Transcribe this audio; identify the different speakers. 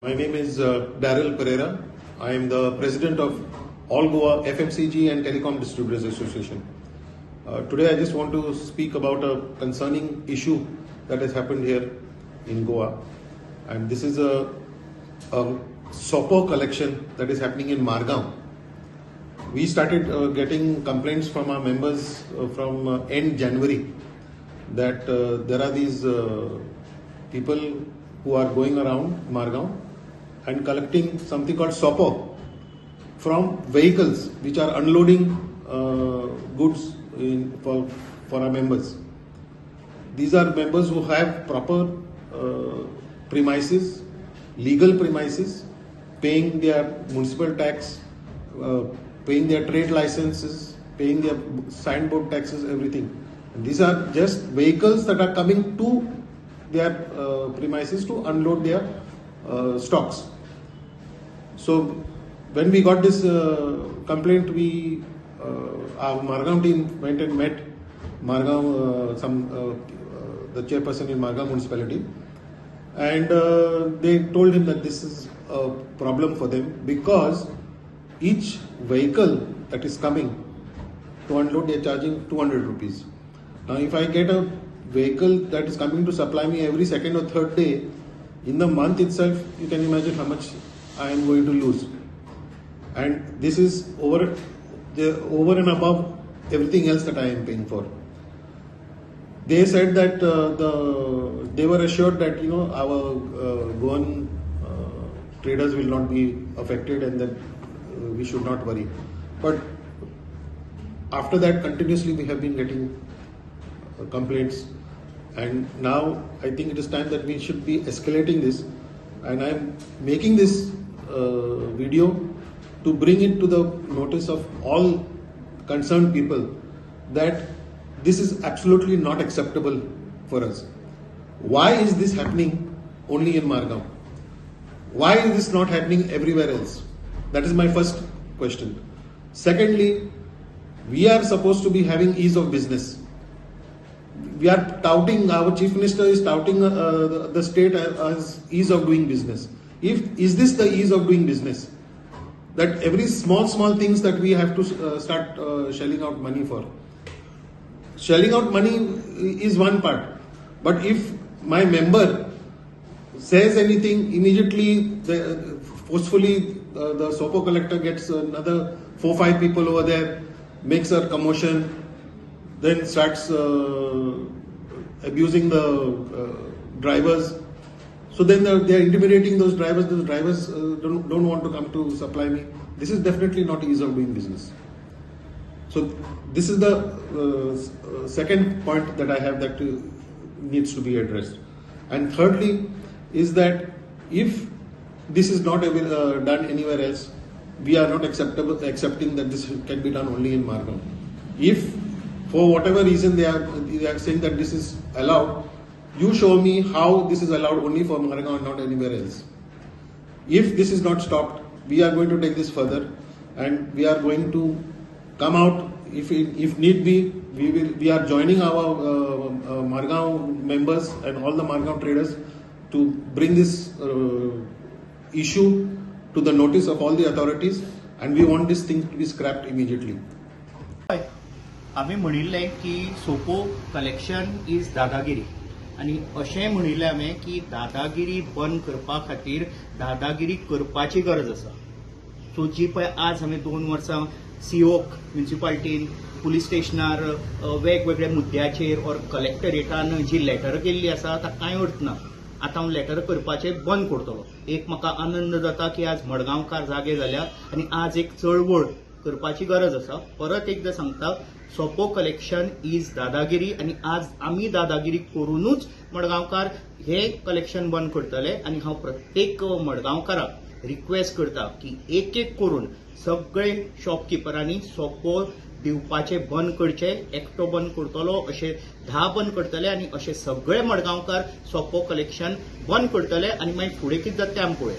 Speaker 1: My name is Daryl Pereira. I am the president of All Goa FMCG and Telecom Distributors Association. Today I just want to speak about a concerning issue that has happened here in Goa. And this is a SOPO collection that is happening in Margao. We started getting complaints from our members from end January that there are these people who are going around Margao and collecting something called SOPO from vehicles which are unloading goods for our members. These are members who have proper premises, legal premises, paying their municipal tax, paying their trade licenses, paying their signboard taxes, everything. And these are just vehicles that are coming to their premises to unload their stocks. So when we got this complaint, our Margao team went and met Margao, the chairperson in Margao municipality, and they told him that this is a problem for them because each vehicle that is coming to unload, they are charging 200 rupees. Now if I get a vehicle that is coming to supply me every second or third day, in the month itself, you can imagine how much I am going to lose. And this is over and above everything else that I am paying for. They said that they were assured that our Goan traders will not be affected and that we should not worry. But after that, continuously we have been getting complaints, and now I think it is time that we should be escalating this, and I am making this video to bring it to the notice of all concerned people that this is absolutely not acceptable for us. Why is this happening only in Margao? Why is this not happening everywhere else? That is my first question. Secondly, we are supposed to be having ease of business. We are touting, our chief minister is touting the state as ease of doing business. Is this the ease of doing business? That every small things that we have to start shelling out money for. Shelling out money is one part, but if my member says anything, immediately forcefully the SOPO collector gets another 4-5 people over there, makes a commotion, then starts abusing the drivers. So then they are intimidating those drivers. The drivers don't want to come to supply me. This is definitely not ease of doing business. So this is the second point that I have that needs to be addressed. And thirdly is that if this is not done anywhere else, we are not accepting that this can be done only in Margao. If for whatever reason they are saying that this is allowed, you show me how this is allowed only for Margao and not anywhere else. If this is not stopped, we are going to take this further, and we are going to come out, if need be, we are joining our Margao members and all the Margao traders to bring this issue to the notice of all the authorities, and we want this thing to be scrapped immediately.
Speaker 2: आम्ही म्हणिल्ले की सोपो collection is दादागिरी, आणि अशें म्हणिल्लें हांवें की दादागिरी बंद करपा खातीर दादागिरी करपाची गरज आसा. सो जी पळय आज हांवें 2 वर्सां सीओक म्युनिसिपालिटीन पुलीस स्टेशनार वेगवेगळ्या मुद्द्याचेर और कलेक्टरेटान जी लेटर केल्ली आसा ताका कांय अर्थ ना. आतां हांव लेटर करपाचें बंद करतलो. एक म्हाका आनंद जाता की आज मडगांवकार जागे जाल्यात आनी आज एक चळवळ करपाची गरज आसा. परत एकदा सांगता, सोपो कलेक्शन इज दादागिरी, आणि आज आम्ही दादागिरी करूनच मडगांवकार हे कलेक्शन बंद करतले. आणि हांव प्रत्येक मडगांवकाराक रिक्वेस्ट करता की एक करून सगळे शॉपकिपरांनी सोपो दिवपाचे बंद करचे. एकटो बंद करतलो, अशे 10 बंद करतले, आणि अशे सगळे मडगांवकार सोपो कलेक्शन बंद करतले, आणि मागीर फुडें कितें जाता तें आमी पळोवया.